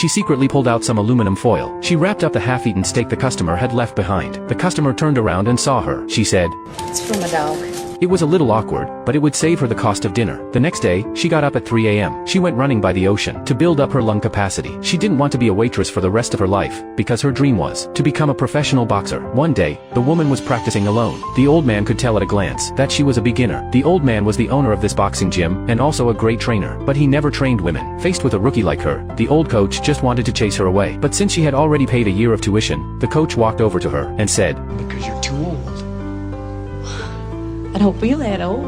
She secretly pulled out some aluminum foil. She wrapped up the half-eaten steak the customer had left behind. The customer turned around and saw her. She said, "It's for my dog." It was a little awkward, but it would save her the cost of dinner. The next day, she got up at 3 a.m. She went running by the ocean to build up her lung capacity. She didn't want to be a waitress for the rest of her life, because her dream was to become a professional boxer. One day, the woman was practicing alone. The old man could tell at a glance that she was a beginner. The old man was the owner of this boxing gym and also a great trainer, but he never trained women. Faced with a rookie like her, the old coach just wanted to chase her away. But since she had already paid a year of tuition, the coach walked over to her and said, "Because you're too old. I don't feel that old.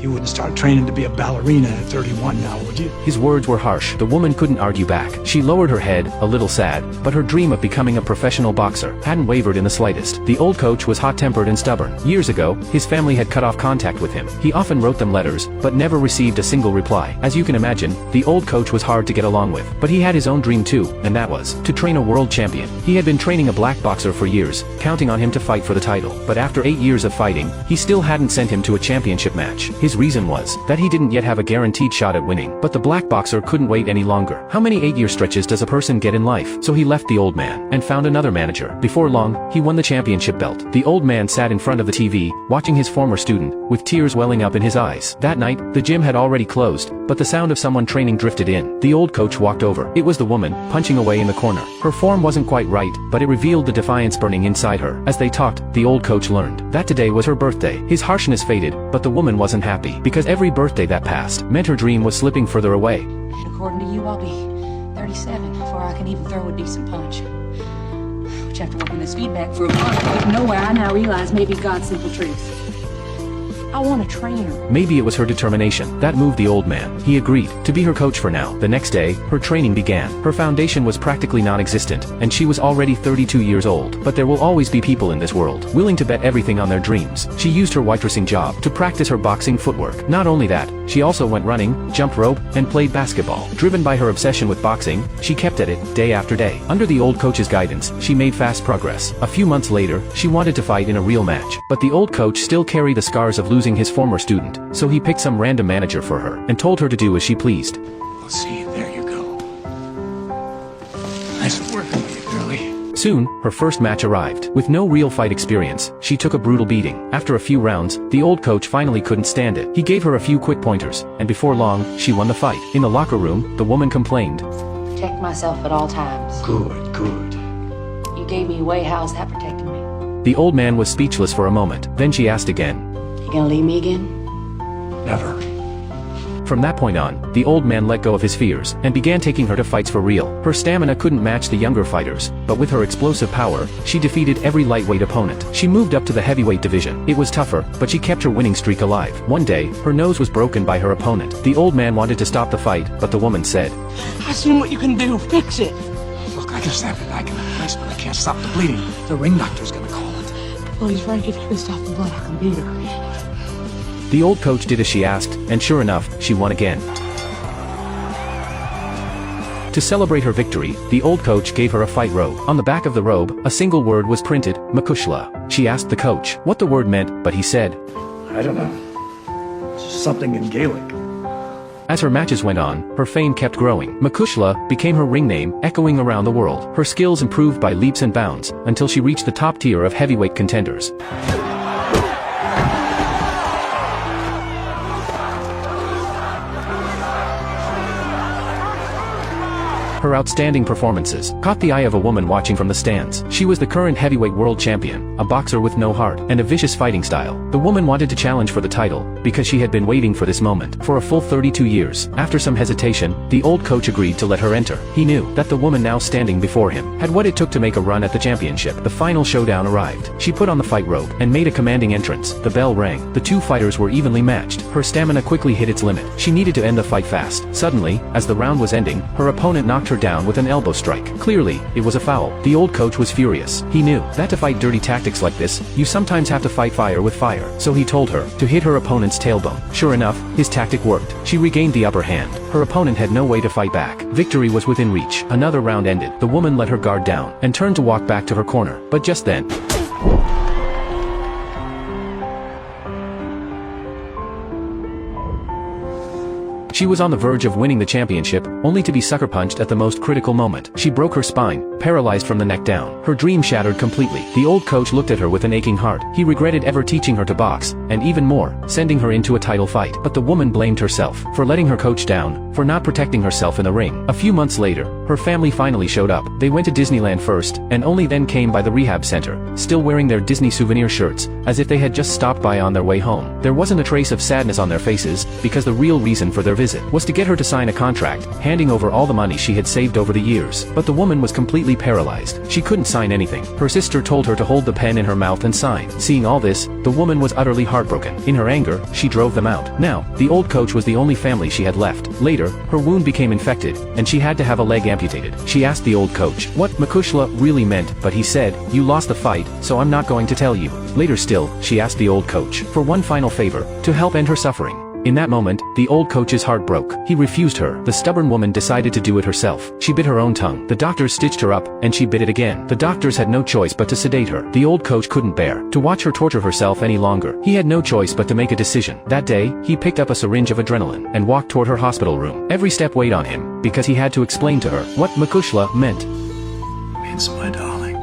You wouldn't start training to be a ballerina at 31 now, would you?" His words were harsh. The woman couldn't argue back. She lowered her head, a little sad, but her dream of becoming a professional boxer hadn't wavered in the slightest. The old coach was hot-tempered and stubborn. Years ago, his family had cut off contact with him. He often wrote them letters, but never received a single reply. As you can imagine, the old coach was hard to get along with. But he had his own dream too, and that was to train a world champion. He had been training a black boxer for years, counting on him to fight for the title. But after 8 years of fighting, he still hadn't sent him to a championship match. His reason was that he didn't yet have a guaranteed shot at winning. But the black boxer couldn't wait any longer. How many 8-year stretches does a person get in life? So he left the old man and found another manager. Before long, he won the championship belt. The old man sat in front of the TV, watching his former student, with tears welling up in his eyes. That night, the gym had already closed, but the sound of someone training drifted in. The old coach walked over. It was the woman, punching away in the corner. Her form wasn't quite right, but it revealed the defiance burning inside her. As they talked, the old coach learned that today was her birthday. His harshness faded, but the woman wasn't happy, because every birthday that passed meant her dream was slipping further away. And according to you, I'll be 37 before I can even throw a decent punch. Which after working this feedback for a month out of nowhere, I now realize may be God's simple truth. I want a trainer. Maybe it was her determination that moved the old man. He agreed to be her coach for now. The next day, her training began. Her foundation was practically non-existent, and she was already 32 years old. But there will always be people in this world willing to bet everything on their dreams. She used her waitressing job to practice her boxing footwork. Not only that, she also went running, jumped rope, and played basketball. Driven by her obsession with boxing, she kept at it day after day. Under the old coach's guidance, she made fast progress. A few months later, she wanted to fight in a real match. But the old coach still carried the scars of losing his former student, so he picked some random manager for her and told her to do as she pleased. Well, see, there you go. Nice working with you, girlie. Soon, her first match arrived. With no real fight experience, she took a brutal beating. After a few rounds, the old coach finally couldn't stand it. He gave her a few quick pointers, and before long, she won the fight. In the locker room, the woman complained, Protect myself at all times. Good, good. You gave me away, how's that protecting me? The old man was speechless for a moment. Then she asked again. You gonna leave me again? Never. From that point on, the old man let go of his fears and began taking her to fights for real. Her stamina couldn't match the younger fighters, but with her explosive power, she defeated every lightweight opponent. She moved up to the heavyweight division. It was tougher, but she kept her winning streak alive. One day, her nose was broken by her opponent. The old man wanted to stop the fight, but the woman said, I've seen what you can do. Fix it. Look, I can snap it back in the place, but I can't stop the bleeding. The ring doctor's gonna call it. Please, Frank, if you can stop the blood, I can beat her. The old coach did as she asked, and sure enough, she won again. To celebrate her victory, the old coach gave her a fight robe. On the back of the robe, a single word was printed, Makushla. She asked the coach what the word meant, but he said, I don't know. Something in Gaelic. As her matches went on, her fame kept growing. Makushla became her ring name, echoing around the world. Her skills improved by leaps and bounds, until she reached the top tier of heavyweight contenders. Her outstanding performances caught the eye of a woman watching from the stands. She was the current heavyweight world champion, a boxer with no heart, and a vicious fighting style. The woman wanted to challenge for the title, because she had been waiting for this moment for a full 32 years. After some hesitation, the old coach agreed to let her enter. He knew that the woman now standing before him had what it took to make a run at the championship. The final showdown arrived. She put on the fight robe and made a commanding entrance. The bell rang. The two fighters were evenly matched. Her stamina quickly hit its limit. She needed to end the fight fast. Suddenly, as the round was ending, her opponent knocked her down with an elbow strike. Clearly, it was a foul. The old coach was furious. He knew that to fight dirty tactics like this, you sometimes have to fight fire with fire. So he told her to hit her opponent's tailbone. Sure enough, his tactic worked. She regained the upper hand. Her opponent had no way to fight back. Victory was within reach. Another round ended. The woman let her guard down and turned to walk back to her corner. But just then, She was on the verge of winning the championship, only to be sucker punched at the most critical moment. She broke her spine, paralyzed from the neck down. Her dream shattered completely. The old coach looked at her with an aching heart. He regretted ever teaching her to box, and even more, sending her into a title fight. But the woman blamed herself for letting her coach down, for not protecting herself in the ring. A few months later, her family finally showed up. They went to Disneyland first, and only then came by the rehab center, still wearing their Disney souvenir shirts, as if they had just stopped by on their way home. There wasn't a trace of sadness on their faces, because the real reason for their visit was to get her to sign a contract, handing over all the money she had saved over the years. But the woman was completely paralyzed. She couldn't sign anything. Her sister told her to hold the pen in her mouth and sign. Seeing all this, the woman was utterly heartbroken. In her anger, she drove them out. Now, the old coach was the only family she had left. Later, her wound became infected, and she had to have a leg amputated. She asked the old coach what Makushla really meant, but he said, "You lost the fight, so I'm not going to tell you." Later still, she asked the old coach for one final favor, to help end her suffering. In that moment, the old coach's heart broke. He refused her. The stubborn woman decided to do it herself. She bit her own tongue. The doctors stitched her up, and she bit it again. The doctors had no choice but to sedate her. The old coach couldn't bear to watch her torture herself any longer. He had no choice but to make a decision. That day, he picked up a syringe of adrenaline and walked toward her hospital room. Every step weighed on him, because he had to explain to her what Makushla meant. Means my darling.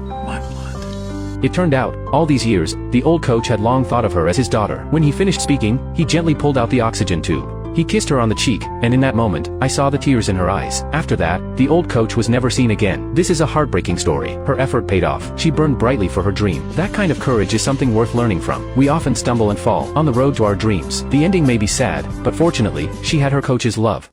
My blood. It turned out, all these years, the old coach had long thought of her as his daughter. When he finished speaking, he gently pulled out the oxygen tube. He kissed her on the cheek, and in that moment, I saw the tears in her eyes. After that, the old coach was never seen again. This is a heartbreaking story. Her effort paid off. She burned brightly for her dream. That kind of courage is something worth learning from. We often stumble and fall on the road to our dreams. The ending may be sad, but fortunately, she had her coach's love.